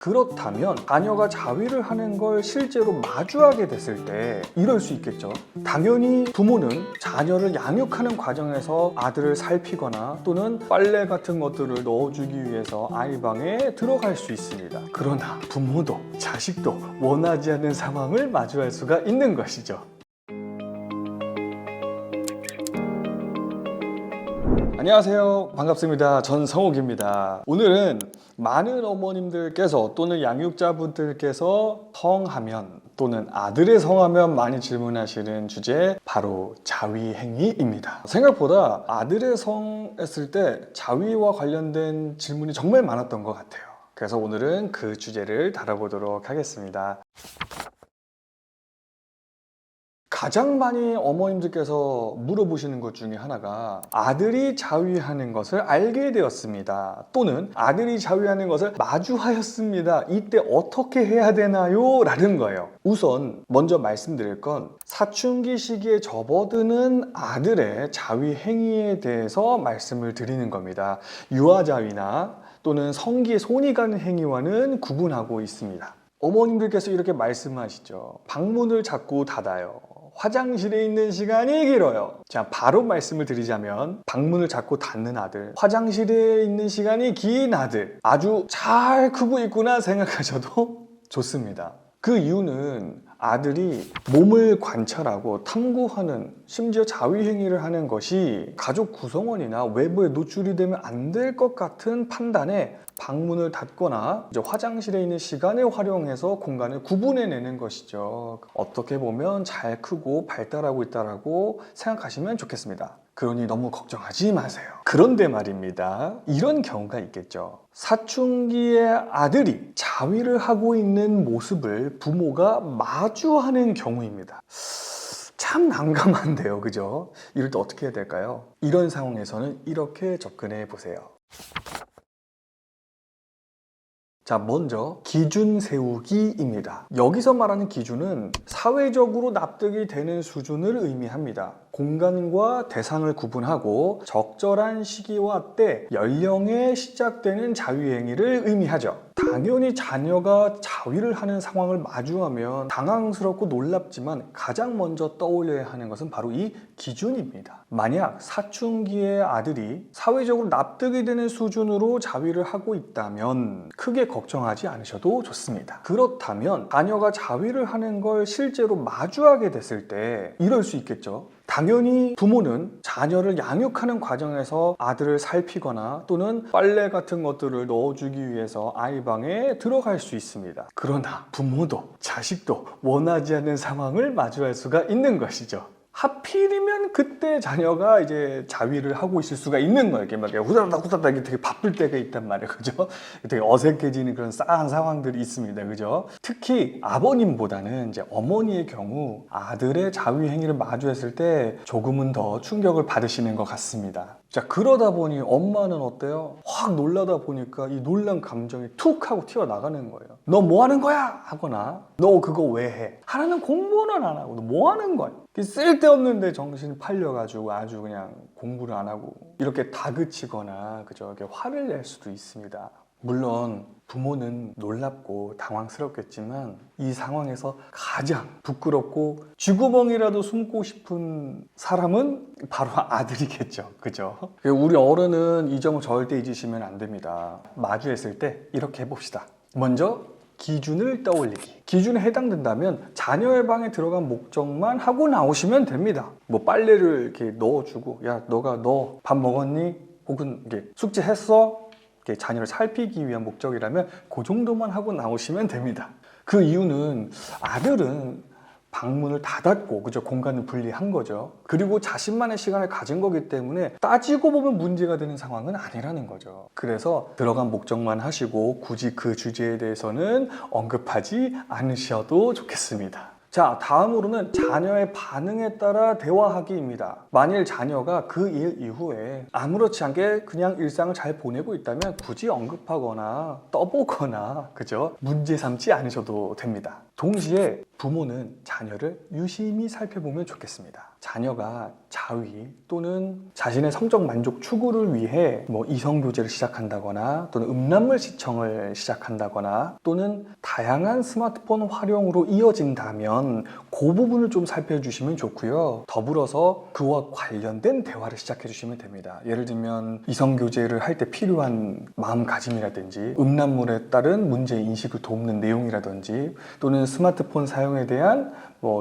그렇다면 자녀가 자위를 하는 걸 실제로 마주하게 됐을 때 이럴 수 있겠죠. 당연히 부모는 자녀를 양육하는 과정에서 아들을 살피거나 또는 빨래 같은 것들을 넣어주기 위해서 아이 방에 들어갈 수 있습니다. 그러나 부모도 자식도 원하지 않는 상황을 마주할 수가 있는 것이죠. 안녕하세요, 반갑습니다. 전성욱입니다. 오늘은 많은 어머님들께서 또는 양육자분들께서 성하면 또는 아들의 성하면 많이 질문하시는 주제, 바로 자위행위입니다. 생각보다 아들의 성했을 때 자위와 관련된 질문이 정말 많았던 것 같아요. 그래서 오늘은 그 주제를 다뤄보도록 하겠습니다. 가장 많이 어머님들께서 물어보시는 것 중에 하나가 아들이 자위하는 것을 알게 되었습니다. 또는 아들이 자위하는 것을 마주하였습니다. 이때 어떻게 해야 되나요? 라는 거예요. 우선 먼저 말씀드릴 건 사춘기 시기에 접어드는 아들의 자위 행위에 대해서 말씀을 드리는 겁니다. 유아자위나 또는 성기에 손이 가는 행위와는 구분하고 있습니다. 어머님들께서 이렇게 말씀하시죠. 방문을 자꾸 닫아요. 화장실에 있는 시간이 길어요. 자, 바로 말씀을 드리자면 방문을 자꾸 닫는 아들, 화장실에 있는 시간이 긴 아들, 아주 잘 크고 있구나 생각하셔도 좋습니다. 그 이유는 아들이 몸을 관찰하고 탐구하는, 심지어 자위행위를 하는 것이 가족 구성원이나 외부에 노출이 되면 안 될 것 같은 판단에 방문을 닫거나 이제 화장실에 있는 시간을 활용해서 공간을 구분해내는 것이죠. 어떻게 보면 잘 크고 발달하고 있다고 생각하시면 좋겠습니다. 그러니 너무 걱정하지 마세요. 그런데 말입니다, 이런 경우가 있겠죠. 사춘기의 아들이 자위를 하고 있는 모습을 부모가 마주하는 경우입니다. 참 난감한데요, 그죠? 이럴 때 어떻게 해야 될까요? 이런 상황에서는 이렇게 접근해 보세요. 자, 먼저 기준 세우기입니다. 여기서 말하는 기준은 사회적으로 납득이 되는 수준을 의미합니다. 공간과 대상을 구분하고 적절한 시기와 때, 연령에 시작되는 자위행위를 의미하죠. 당연히 자녀가 자위를 하는 상황을 마주하면 당황스럽고 놀랍지만 가장 먼저 떠올려야 하는 것은 바로 이 기준입니다. 만약 사춘기의 아들이 사회적으로 납득이 되는 수준으로 자위를 하고 있다면 크게 걱정하지 않으셔도 좋습니다. 그렇다면 자녀가 자위를 하는 걸 실제로 마주하게 됐을 때 이럴 수 있겠죠. 당연히 부모는 자녀를 양육하는 과정에서 아들을 살피거나 또는 빨래 같은 것들을 넣어주기 위해서 아이 방에 들어갈 수 있습니다. 그러나 부모도 자식도 원하지 않는 상황을 마주할 수가 있는 것이죠. 하필이면 그때 자녀가 이제 자위를 하고 있을 수가 있는 거예요. 이렇게 막 후다닥 되게 바쁠 때가 있단 말이에요. 그죠? 되게 어색해지는 그런 싸한 상황들이 있습니다. 그죠? 특히 아버님보다는 이제 어머니의 경우 아들의 자위 행위를 마주했을 때 조금은 더 충격을 받으시는 것 같습니다. 자, 그러다 보니 엄마는 어때요? 확 놀라다 보니까 이 놀란 감정이 툭 하고 튀어나가는 거예요. 너 뭐 하는 거야? 하거나 너 그거 왜 해? 하나는 공부는 안 하고 너 뭐 하는 거야? 쓸데없는데 정신이 팔려가지고 아주 그냥 공부를 안 하고 이렇게 다그치거나 그저 이렇게 화를 낼 수도 있습니다. 물론 부모는 놀랍고 당황스럽겠지만 이 상황에서 가장 부끄럽고 쥐구멍이라도 숨고 싶은 사람은 바로 아들이겠죠. 그죠? 우리 어른은 이 점을 절대 잊으시면 안 됩니다. 마주했을 때 이렇게 해봅시다. 먼저 기준을 떠올리기. 기준에 해당된다면 자녀의 방에 들어간 목적만 하고 나오시면 됩니다. 뭐 빨래를 이렇게 넣어주고, 야, 너 밥 먹었니? 혹은 이게 숙제했어? 이렇게 자녀를 살피기 위한 목적이라면 그 정도만 하고 나오시면 됩니다. 그 이유는 아들은 방문을 닫았고, 그죠? 공간을 분리한 거죠. 그리고 자신만의 시간을 가진 거기 때문에 따지고 보면 문제가 되는 상황은 아니라는 거죠. 그래서 들어간 목적만 하시고 굳이 그 주제에 대해서는 언급하지 않으셔도 좋겠습니다. 자, 다음으로는 자녀의 반응에 따라 대화하기입니다. 만일 자녀가 그 일 이후에 아무렇지 않게 그냥 일상을 잘 보내고 있다면 굳이 언급하거나 떠보거나, 그죠? 문제 삼지 않으셔도 됩니다. 동시에 부모는 자녀를 유심히 살펴보면 좋겠습니다. 자녀가 자위 또는 자신의 성적 만족 추구를 위해 이성 교제를 시작한다거나 또는 음란물 시청을 시작한다거나 또는 다양한 스마트폰 활용으로 이어진다면 그 부분을 좀 살펴주시면 좋고요. 더불어서 그와 관련된 대화를 시작해 주시면 됩니다. 예를 들면 이성 교제를 할 때 필요한 마음가짐이라든지 음란물에 따른 문제 인식을 돕는 내용이라든지 또는 스마트폰 사용에 대한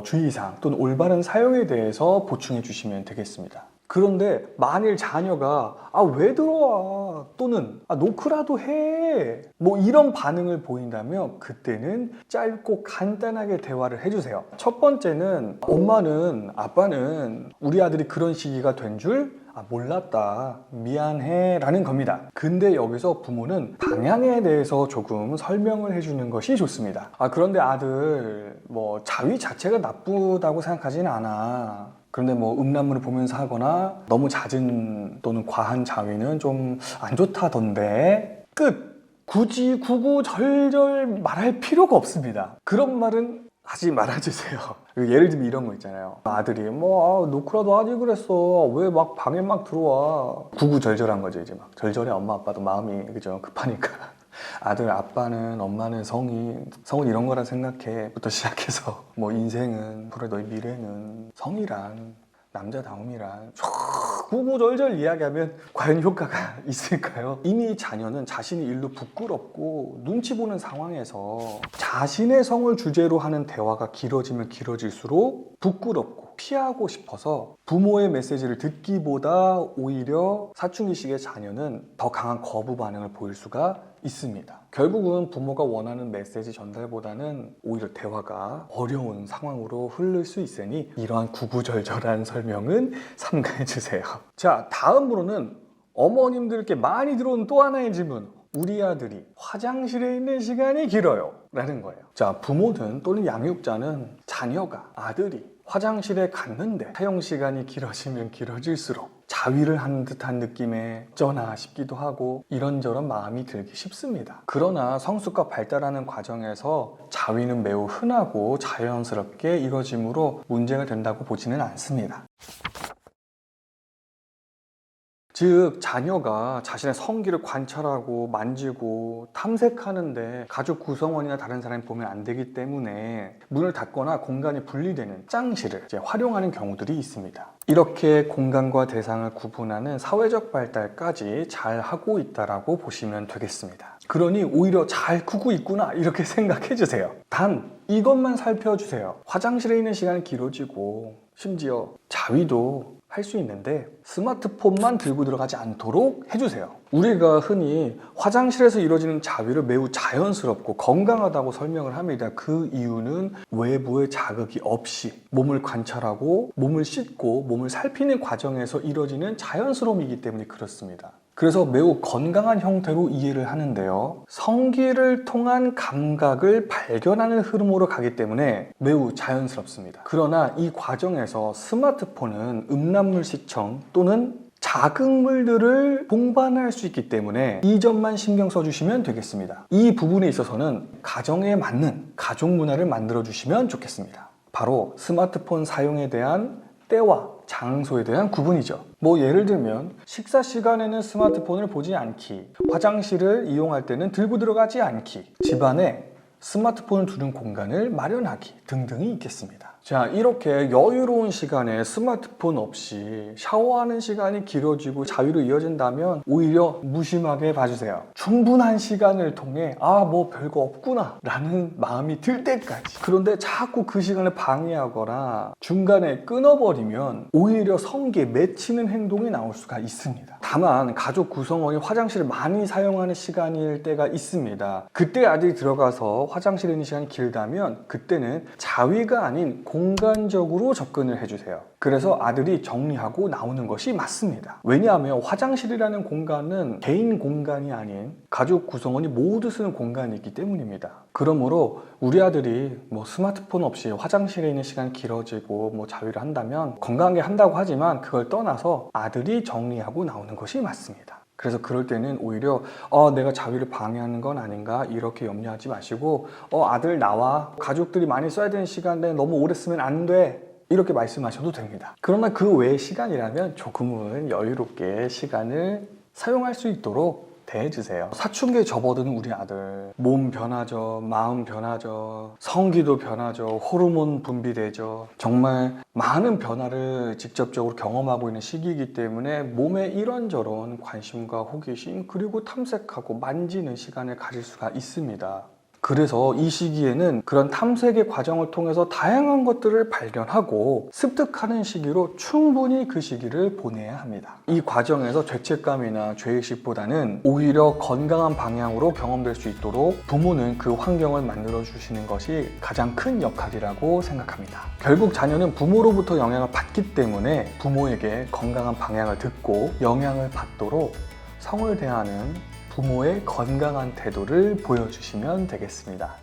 주의사항 또는 올바른 사용에 대해서 보충해 주시면 되겠습니다. 그런데 만일 자녀가 왜 들어와 또는 노크라도 해 이런 반응을 보인다면 그때는 짧고 간단하게 대화를 해주세요. 첫 번째는 엄마는 아빠는 우리 아들이 그런 시기가 된 줄 몰랐다 미안해 라는 겁니다. 근데 여기서 부모는 방향에 대해서 조금 설명을 해주는 것이 좋습니다. 그런데 아들 자위 자체가 나쁘다고 생각하지는 않아. 그런데 음란물을 보면서 하거나 너무 잦은 또는 과한 자위는 좀 안 좋다던데 끝! 굳이 구구절절 말할 필요가 없습니다. 그런 말은 하지 말아주세요. 예를 들면 이런 거 있잖아요. 아들이 노크라도 하지 그랬어. 왜 막 방에 막 들어와. 구구절절한 거죠. 이제 막 절절해. 엄마 아빠도 마음이 그죠 급하니까. 아들 아빠는 엄마는 성은 이런 거라 생각해 부터 시작해서 인생은 그래 너희 미래는 성이란 남자다움이란 구구절절 이야기하면 과연 효과가 있을까요? 이미 자녀는 자신의 일로 부끄럽고 눈치 보는 상황에서 자신의 성을 주제로 하는 대화가 길어지면 길어질수록 부끄럽고 피하고 싶어서 부모의 메시지를 듣기보다 오히려 사춘기식의 자녀는 더 강한 거부 반응을 보일 수가 있습니다. 결국은 부모가 원하는 메시지 전달보다는 오히려 대화가 어려운 상황으로 흐를 수 있으니 이러한 구구절절한 설명은 삼가해 주세요. 자, 다음으로는 어머님들께 많이 들어온 또 하나의 질문. 우리 아들이 화장실에 있는 시간이 길어요 라는 거예요. 자, 부모는 또는 양육자는 자녀가 아들이 화장실에 갔는데 사용 시간이 길어지면 길어질수록 자위를 하는 듯한 느낌에 어쩌나 싶기도 하고 이런저런 마음이 들기 쉽습니다. 그러나 성숙과 발달하는 과정에서 자위는 매우 흔하고 자연스럽게 이루어지므로 문제가 된다고 보지는 않습니다. 즉 자녀가 자신의 성기를 관찰하고 만지고 탐색하는데 가족 구성원이나 다른 사람이 보면 안 되기 때문에 문을 닫거나 공간이 분리되는 짱실을 활용하는 경우들이 있습니다. 이렇게 공간과 대상을 구분하는 사회적 발달까지 잘 하고 있다고 보시면 되겠습니다. 그러니 오히려 잘 크고 있구나 이렇게 생각해 주세요. 단 이것만 살펴주세요. 화장실에 있는 시간이 길어지고 심지어 자위도 할 수 있는데 스마트폰만 들고 들어가지 않도록 해주세요. 우리가 흔히 화장실에서 이루어지는 자위를 매우 자연스럽고 건강하다고 설명을 합니다. 그 이유는 외부의 자극이 없이 몸을 관찰하고 몸을 씻고 몸을 살피는 과정에서 이루어지는 자연스러움이기 때문에 그렇습니다. 그래서 매우 건강한 형태로 이해를 하는데요. 성기를 통한 감각을 발견하는 흐름으로 가기 때문에 매우 자연스럽습니다. 그러나 이 과정에서 스마트폰은 음란물 시청 또는 자극물들을 동반할 수 있기 때문에 이 점만 신경 써주시면 되겠습니다. 이 부분에 있어서는 가정에 맞는 가족 문화를 만들어 주시면 좋겠습니다. 바로 스마트폰 사용에 대한 때와 장소에 대한 구분이죠. 예를 들면 식사 시간에는 스마트폰을 보지 않기, 화장실을 이용할 때는 들고 들어가지 않기, 집안에 스마트폰을 두는 공간을 마련하기 등등이 있겠습니다. 자, 이렇게 여유로운 시간에 스마트폰 없이 샤워하는 시간이 길어지고 자유로 이어진다면 오히려 무심하게 봐주세요. 충분한 시간을 통해 별거 없구나 라는 마음이 들 때까지. 그런데 자꾸 그 시간을 방해하거나 중간에 끊어버리면 오히려 성기에 맺히는 행동이 나올 수가 있습니다. 다만 가족 구성원이 화장실을 많이 사용하는 시간일 때가 있습니다. 그때 아들이 들어가서 화장실에 있는 시간이 길다면 그때는 자위가 아닌 공간적으로 접근을 해주세요. 그래서 아들이 정리하고 나오는 것이 맞습니다. 왜냐하면 화장실이라는 공간은 개인 공간이 아닌 가족 구성원이 모두 쓰는 공간이기 때문입니다. 그러므로 우리 아들이 스마트폰 없이 화장실에 있는 시간이 길어지고 자위를 한다면 건강하게 한다고 하지만 그걸 떠나서 아들이 정리하고 나오는 것이 맞습니다. 그래서 그럴 때는 오히려 내가 자위를 방해하는 건 아닌가 이렇게 염려하지 마시고 아들 나와, 가족들이 많이 써야 되는 시간에 너무 오래 쓰면 안 돼, 이렇게 말씀하셔도 됩니다. 그러나 그 외의 시간이라면 조금은 여유롭게 시간을 사용할 수 있도록 대해주세요. 사춘기에 접어드는 우리 아들, 몸 변하죠, 마음 변하죠, 성기도 변하죠, 호르몬 분비되죠. 정말 많은 변화를 직접적으로 경험하고 있는 시기이기 때문에 몸에 이런저런 관심과 호기심, 그리고 탐색하고 만지는 시간을 가질 수가 있습니다. 그래서 이 시기에는 그런 탐색의 과정을 통해서 다양한 것들을 발견하고 습득하는 시기로 충분히 그 시기를 보내야 합니다. 이 과정에서 죄책감이나 죄의식보다는 오히려 건강한 방향으로 경험될 수 있도록 부모는 그 환경을 만들어 주시는 것이 가장 큰 역할이라고 생각합니다. 결국 자녀는 부모로부터 영향을 받기 때문에 부모에게 건강한 방향을 듣고 영향을 받도록 성을 대하는 부모의 건강한 태도를 보여주시면 되겠습니다.